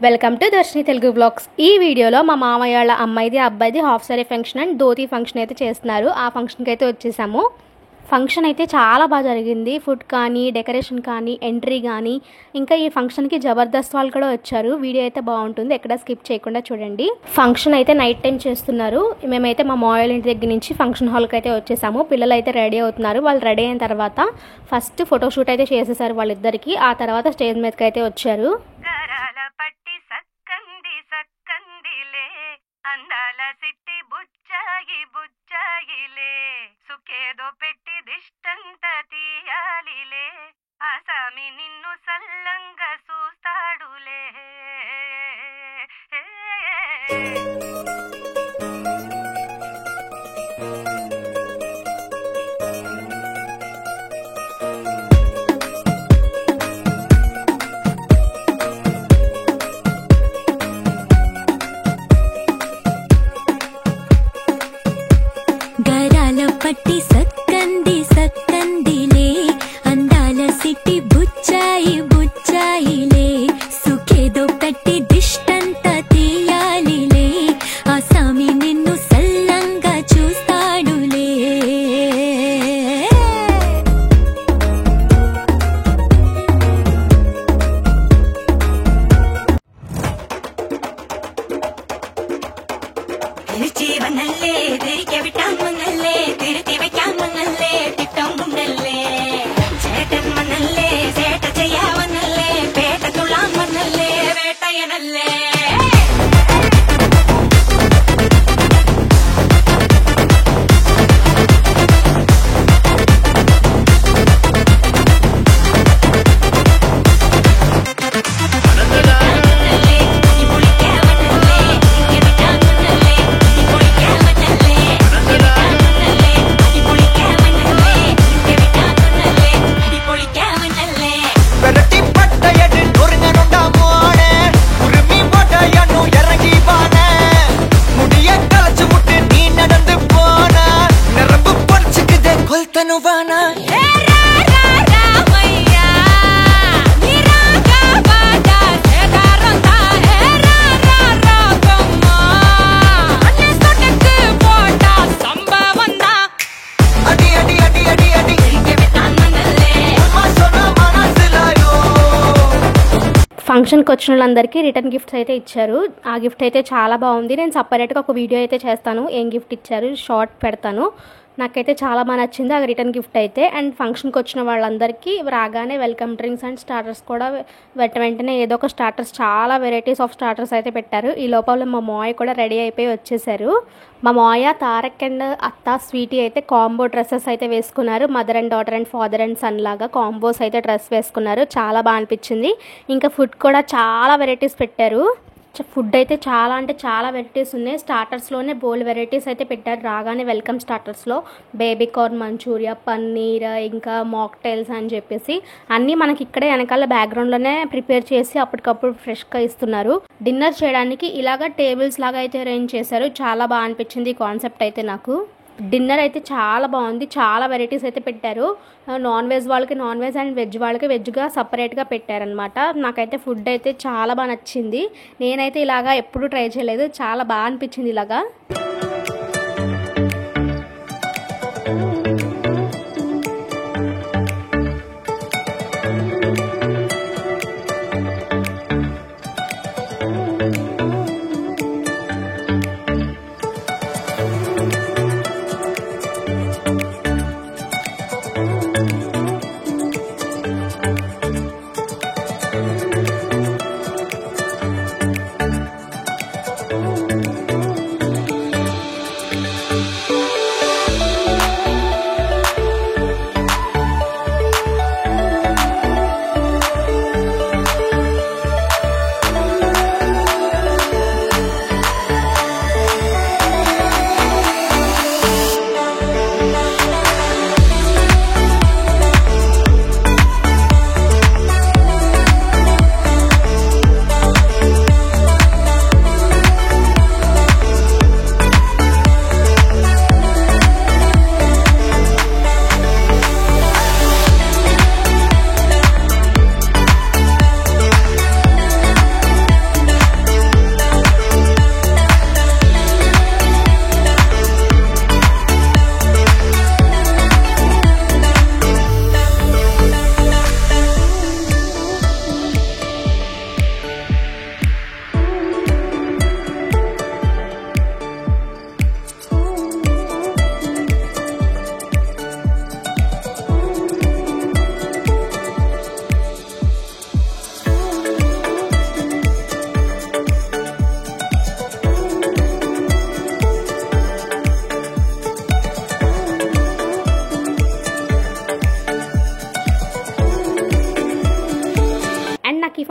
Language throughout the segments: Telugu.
Welcome to Darshini Telugu blogs. ఈ వీడియోలో మా మామయ్య వాళ్ళ అమ్మాయిది అబ్బాయిది half sari function and dhoti function అయితే చేస్తున్నారు. ఆ ఫంక్షన్కి అయితే వచ్చేసాము. ఫంక్షన్ అయితే చాలా బాగా జరిగింది. ఫుడ్ కానీ, డెకరేషన్ కానీ, ఎంట్రీ కానీ, ఇంకా ఈ ఫంక్షన్కి జబర్దస్త్ వాళ్ళు కూడా వచ్చారు. వీడియో అయితే బాగుంటుంది, ఎక్కడ స్కిప్ చేయకుండా చూడండి. ఫంక్షన్ అయితే నైట్ టైం చేస్తున్నారు. మేమైతే మా మామయ్య ఇంటి దగ్గర నుంచి ఫంక్షన్ హాల్కి అయితే వచ్చేసాము. పిల్లలు అయితే రెడీ అవుతున్నారు. వాళ్ళు రెడీ అయిన తర్వాత ఫస్ట్ ఫోటోషూట్ అయితే చేసేసారు వాళ్ళిద్దరికి. ఆ తర్వాత స్టేజ్ మీదకి అయితే వచ్చారు. అందాల సిట్టి బుచ్చాయి బుచ్చాయిలే సుఖేదో పెట్టి దిష్టంత తీయాలిలే ఆసామి నిన్ను సల్లంగా చూస్తాడులే. పట్టి సక్కంది సక్కందిలే అందాల సిట్టి బుచ్చాయి బుచ్చాయిలే సుఖేదో పెట్టి దిష్టంత తీయాలిలే ఆసామి నిన్ను సల్లంగా చూస్తాడులే. జీవనల్లే తిరిగి విటామనల్లే తిరిగి వైకామనల్లే తిట్టం గుండల్లే చేటన్ మనల్లే చేట చేయవనల్లే పేట తుళామనల్లే వేటయనల్లే. ఫంక్షన్కి వచ్చిన వాళ్ళందరికీ రిటర్న్ గిఫ్ట్స్ అయితే ఇచ్చారు. ఆ గిఫ్ట్ అయితే చాలా బాగుంది. నేను సపరేట్గా ఒక వీడియో అయితే చేస్తాను, ఏం గిఫ్ట్ ఇచ్చారు షార్ట్ పెడతాను. నాకైతే చాలా బాగా నచ్చింది ఆ రిటర్న్ గిఫ్ట్ అయితే. అండ్ ఫంక్షన్కి వచ్చిన వాళ్ళందరికీ రాగానే వెల్కమ్ డ్రింక్స్ అండ్ స్టార్టర్స్ కూడా వెంటనే ఏదో ఒక స్టార్టర్స్, చాలా వెరైటీస్ ఆఫ్ స్టార్టర్స్ అయితే పెట్టారు. ఈ లోపల మా మాయ కూడా రెడీ అయిపోయి వచ్చేసారు. మా మాయ, తారక్ అండ్ అత్త స్వీటీ అయితే కాంబో డ్రెస్సెస్ అయితే వేసుకున్నారు. Mother and daughter and father and son లాగా కాంబోస్ అయితే డ్రెస్ వేసుకున్నారు. చాలా బాగా అనిపించింది. ఇంకా ఫుడ్ కూడా చాలా వెరైటీస్ పెట్టారు. ఫుడ్ అయితే చాలా అంటే చాలా వెరైటీస్ ఉన్నాయి. స్టార్టర్స్లోనే బోల్డ్ వెరైటీస్ అయితే పెట్టారు. రాగానే వెల్కమ్ స్టార్టర్స్లో బేబీ కార్న్ మంచూరియా, పన్నీర్, ఇంకా మాక్టైల్స్ అని చెప్పేసి అన్నీ మనకి ఇక్కడే వెనకాల బ్యాక్గ్రౌండ్లోనే ప్రిపేర్ చేసి అప్పటికప్పుడు ఫ్రెష్గా ఇస్తున్నారు. డిన్నర్ చేయడానికి ఇలాగ టేబుల్స్ లాగా అయితే అరేంజ్ చేశారు. చాలా బాగా అనిపించింది ఈ కాన్సెప్ట్ అయితే నాకు. డిన్నర్ అయితే చాలా బాగుంది. చాలా వెరైటీస్ అయితే పెట్టారు. నాన్ వెజ్ వాళ్ళకి నాన్ వెజ్ అండ్ వెజ్ వాళ్ళకి వెజ్గా సపరేట్గా పెట్టారనమాట. నాకైతే ఫుడ్ అయితే చాలా బాగా నచ్చింది. నేనైతే ఇలాగా ఎప్పుడూ ట్రై చేయలేదు. చాలా బాగా అనిపించింది ఇలాగా.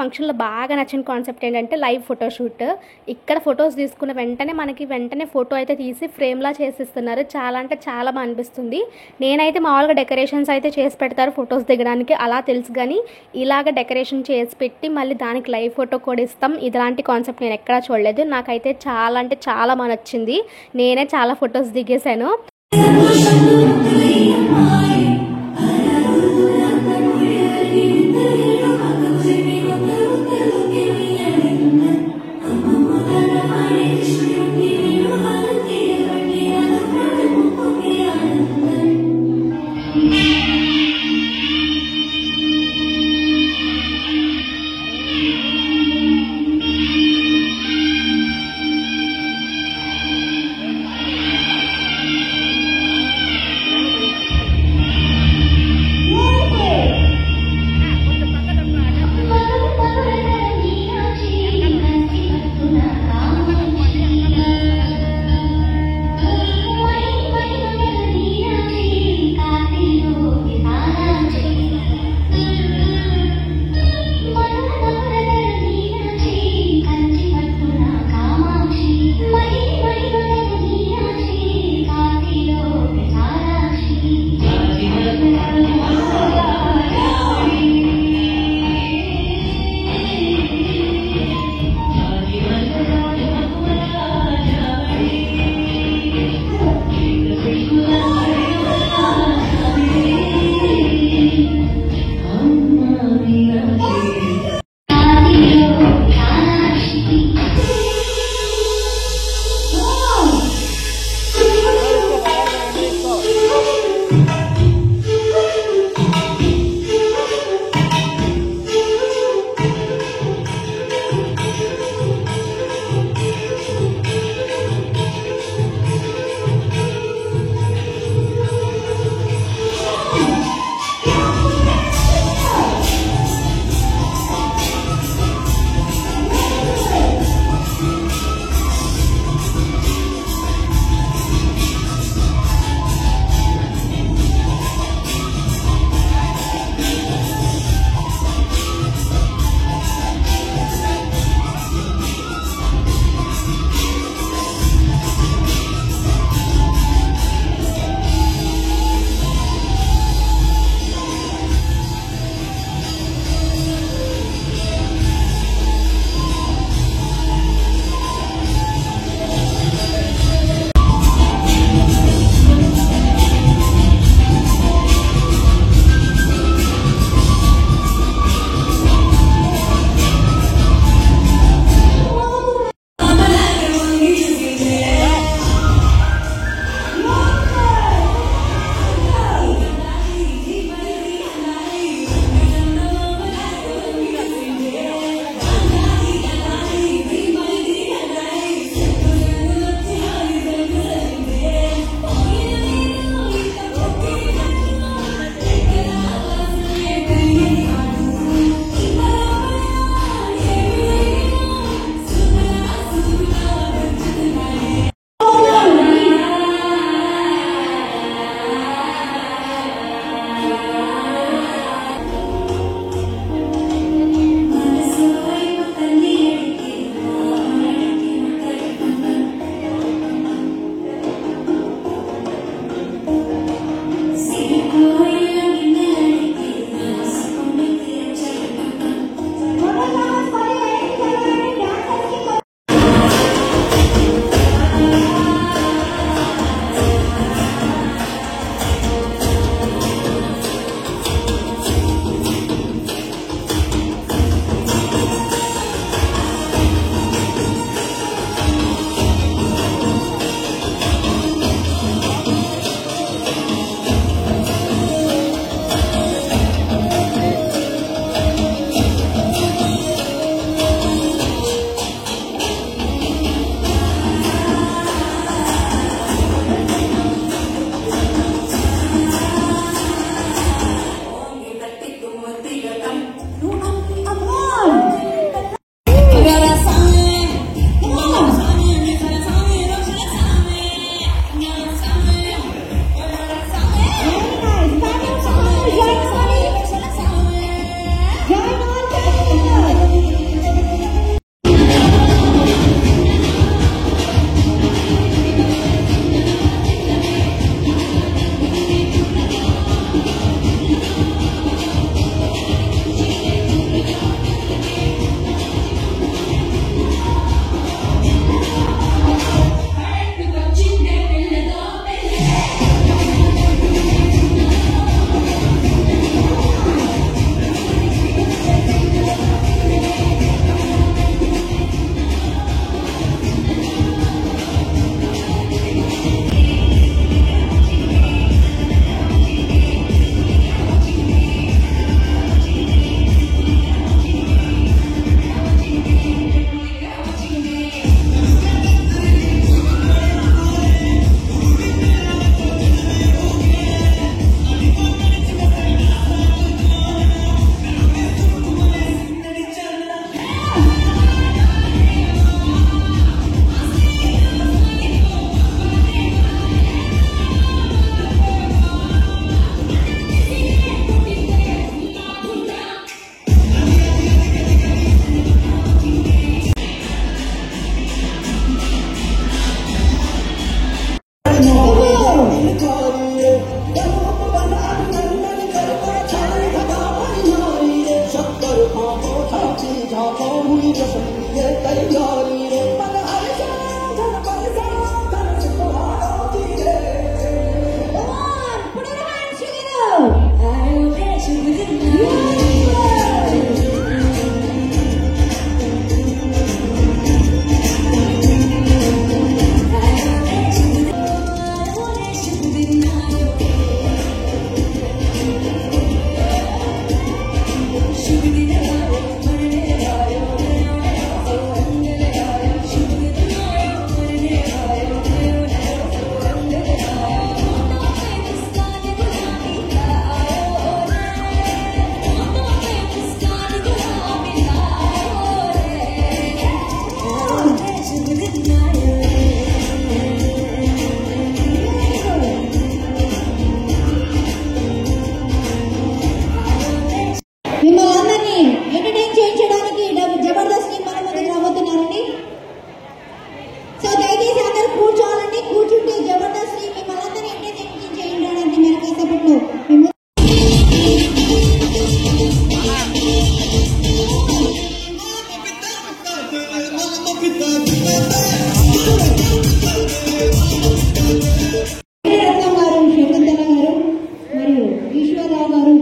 ఫంక్షన్లో బాగా నచ్చిన కాన్సెప్ట్ ఏంటంటే లైవ్ ఫోటోషూట్. ఇక్కడ ఫొటోస్ తీసుకున్న వెంటనే మనకి వెంటనే ఫోటో అయితే తీసి ఫ్రేమ్లా చేసిస్తున్నారు. చాలా అంటే చాలా బాగా అనిపిస్తుంది. నేనైతే మామూలుగా డెకరేషన్స్ అయితే చేసి పెడతారు ఫొటోస్ దిగడానికి అలా తెలుసు, కానీ ఇలాగ డెకరేషన్ చేసి పెట్టి మళ్ళీ దానికి లైవ్ ఫోటో కూడా ఇస్తాం, ఇలాంటి కాన్సెప్ట్ నేను ఎక్కడా చూడలేదు. నాకైతే చాలా అంటే చాలా బాగా నచ్చింది. నేనే చాలా ఫొటోస్ దిగేశాను.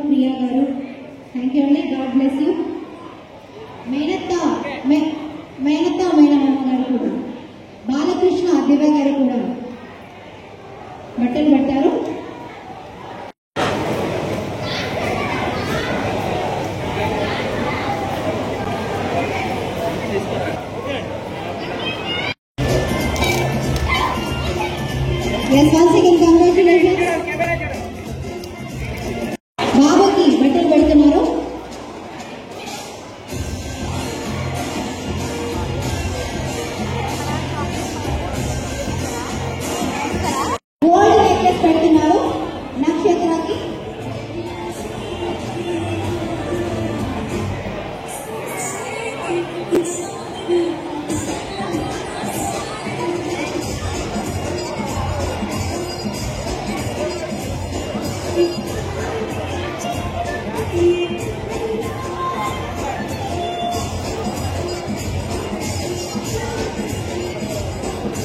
ప్రియా గారు, థ్యాంక్ యూ అండి. God bless you. మేనత్త మేనమామ గారు కూడా, బాలకృష్ణ దివ్య గారు కూడా బట్టలు పెట్టారు. Yes, once again, congratulations. బాబాకి బట్టలు పెడుతున్నారు. గోల్డ్ నెక్లెస్ పెడుతున్నారు నక్షత్రానికి.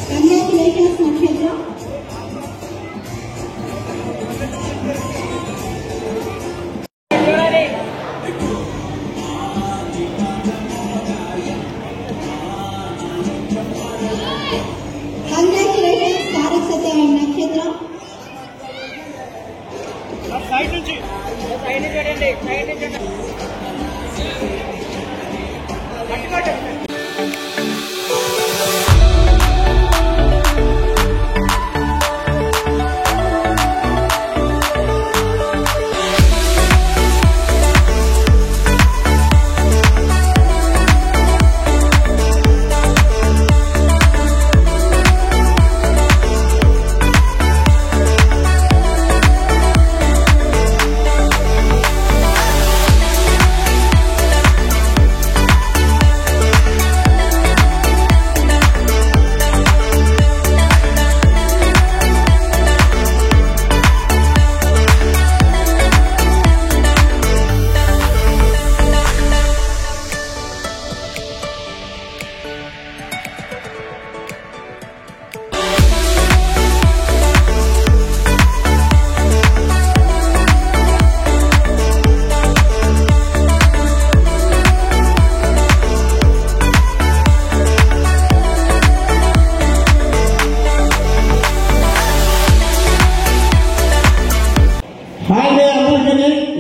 కంగ్రాచులేషన్స్ నక్షత్రం. కంగ్రాచులేషన్స్ తారక్ సత్య అండ్ నక్షత్రం.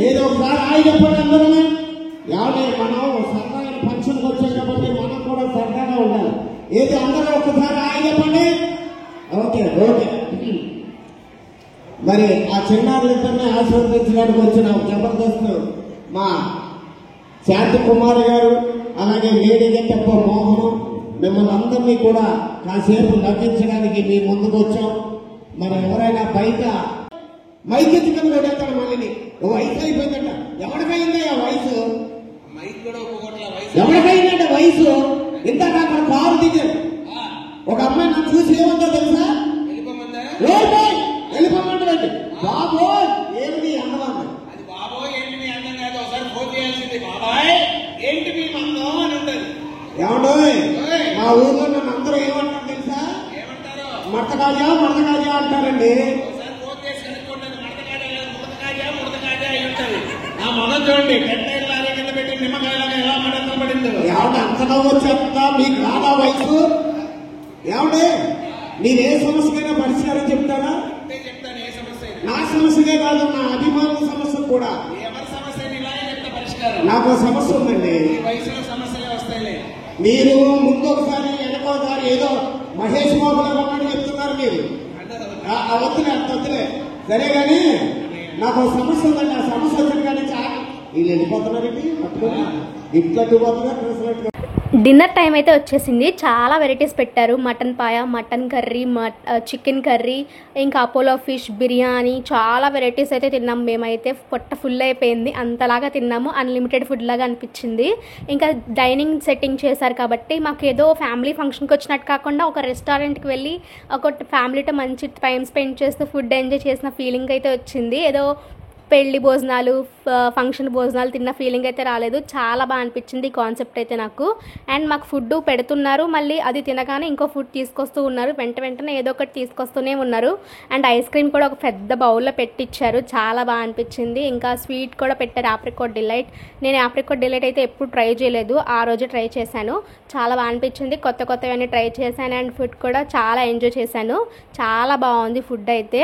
ఏదో ఒకసారి హాయ్ చెప్పండి అందరూ. ఎవరి మనం సరదాగా ఫంక్షన్కి వచ్చాం కాబట్టి మనం కూడా సరదాగా ఉండాలి. ఏది అందరూ ఒకసారి హాయ్ చెప్పండి. Okay okay. మరి ఆ చిన్నారులిద్దరిని ఆశీర్వదించడానికి వచ్చిన జబర్దస్త్ మా శాంతి కుమార్ గారు, అలాగే లేడీ గెటప్ప మోహన్, మిమ్మల్ని అందరినీ కూడా కాసేపు నవ్వించడానికి మీ ముందుకు వచ్చాం. మరి ఎవరైనా బయట మైకెత్తుకుని పెట్టేస్తాడు మళ్ళీ వయసు అయిపోయిందంట. ఎవరికైంది ఆ వయసు? ఎవరికైందంట వయసు? ఇందాక అక్కడ కారు దిగారు. ఒక అమ్మాయి నన్ను చూసి ఏమందో తెలుసా? వెళ్ళిపోమంటారండి. బాబోయ్ ఏంటి అందం? అది బాబోయ్ ఏంటి మీ అందం కాదు, ఒకసారి ఫోన్ చేయాల్సింది. బాబాయ్ ఏంటి మీ అందం అని ఉంటుంది. ఏమండో మా ఊర్లో నన్ను అందరూ ఏమంటారు తెలుసా? ఏమంటారు? మడతకాజా మడతకాజా అంటారండి. ఒకసారి ఫోన్ చేసి కనుక్కుంటాను. ముడతకాజా ముడతకాజా అయి ఉంటుంది. ఆ మొదలు చూడండి, పెద్ద లారీ కింద పెట్టి నిమ్మకాయలాగా ఎలా మడతలు పడిందో. ఏమంటే అంత నవ్వు వచ్చేస్తా మీకు కాదా వయసు? ఏమంటే మీరు ఏ సమస్యకైనా పరిష్కారం చెప్తారా? చెప్తాను ఏ సమస్య. నా సమస్యకే కాదు, నా అభిమానుల సమస్య కూడా. ఎవరి సమస్య ఇలాగే చెప్తా పరిష్కారం. నాకు సమస్య ఉందండి. ఈ వయసులో సమస్యలే వస్తాయిలే. మీరు ముందు ఒకసారి వెనకోసారి ఏదో మహేష్ బాబు గారు చెప్తున్నారు మీరు. వద్దులే అంత వద్దులే సరే గాని నాకు సమస్య ఉందండి. ఆ సమస్య వచ్చిన కానీ చాలా వీళ్ళు వెళ్ళిపోతున్నారండి. పట్టుకొని ఇట్లా పోతున్నారు. డిన్నర్ టైం అయితే వచ్చేసింది. చాలా వెరైటీస్ పెట్టారు. మటన్ పాయ, మటన్ కర్రీ, చికెన్ కర్రీ, ఇంకా అపోలో ఫిష్ బిర్యానీ, చాలా వెరైటీస్ అయితే తిన్నాం. మేమైతే పొట్ట ఫుల్ అయిపోయింది. అంతలాగా తిన్నాము. అన్లిమిటెడ్ ఫుడ్ లాగా అనిపించింది. ఇంకా డైనింగ్ సెట్టింగ్ చేశారు కాబట్టి మాకు ఏదో ఫ్యామిలీ ఫంక్షన్కి వచ్చినట్టు కాకుండా ఒక రెస్టారెంట్కి వెళ్ళి ఒక ఫ్యామిలీతో మంచి టైం స్పెండ్ చేస్తూ ఫుడ్ ఎంజాయ్ చేసిన ఫీలింగ్ అయితే వచ్చింది. ఏదో పెళ్లి భోజనాలు ఫంక్షన్ భోజనాలు తిన్న ఫీలింగ్ అయితే రాలేదు. చాలా బాగా అనిపించింది ఈ కాన్సెప్ట్ అయితే నాకు. అండ్ మాకు ఫుడ్ పెడుతున్నారు, మళ్ళీ అది తినగానే ఇంకో ఫుడ్ తీసుకొస్తూ ఉన్నారు, వెంటనే ఏదో ఒకటి తీసుకొస్తూనే ఉన్నారు. అండ్ ఐస్ క్రీమ్ కూడా ఒక పెద్ద బౌల్లో పెట్టించారు, చాలా బాగా అనిపించింది. ఇంకా స్వీట్ కూడా పెట్టారు, ఆప్రికాట్ డిలైట్. నేను ఆప్రికాట్ డిలైట్ అయితే ఎప్పుడు ట్రై చేయలేదు, ఆ రోజు ట్రై చేశాను, చాలా బాగా అనిపించింది. కొత్తవన్నీ ట్రై చేశాను అండ్ ఫుడ్ కూడా చాలా ఎంజాయ్ చేశాను. చాలా బాగుంది ఫుడ్ అయితే.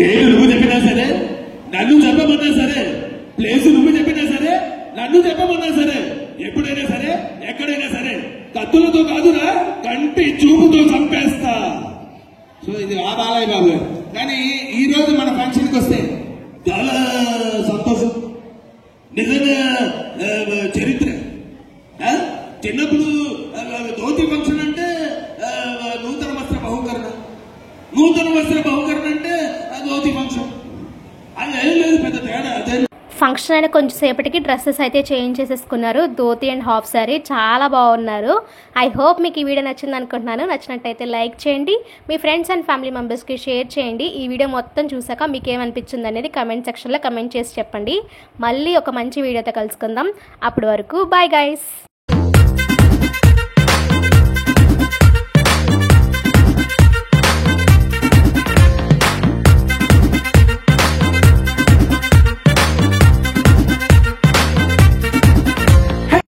డేట్ నువ్వు చెప్పినా సరే, నన్ను చెప్పమన్నా సరే, ప్లేస్ నువ్వు చెప్పినా సరే, నన్ను చెప్పమన్నా సరే, ఎప్పుడైనా సరే, ఎక్కడైనా సరే, కత్తులతో కాదురా, కంటి చూపుతో చంపేస్తా. సో ఇది ఆ బాలయ్య బాబు. కానీ ఈ రోజు మన ఫంక్షన్కి వస్తే చాలా సంతోషం, నిజంగా చరిత్ర. చిన్నప్పుడు ధోతి ఫంక్షన్ అంటే నూతన వస్త్ర బహుకరణ అంటే ధోతి ఫంక్షన్, అది ఏం లేదు, పెద్ద తేడా అదే. ఫంక్షన్ అయిన కొంచెం సేపటికి డ్రెస్సెస్ అయితే చేంజ్ చేసేసుకున్నారు, ధోతి అండ్ హాఫ్ సారీ, చాలా బాగున్నారు. ఐ హోప్ మీకు ఈ వీడియో నచ్చింది అనుకుంటున్నాను. నచ్చినట్టయితే లైక్ చేయండి, మీ ఫ్రెండ్స్ అండ్ ఫ్యామిలీ మెంబర్స్కి షేర్ చేయండి. ఈ వీడియో మొత్తం చూసాక మీకు ఏమనిపించింది అనేది కమెంట్ సెక్షన్లో కమెంట్ చేసి చెప్పండి. మళ్ళీ ఒక మంచి వీడియోతో కలుసుకుందాం, అప్పటి వరకు బాయ్ గైస్.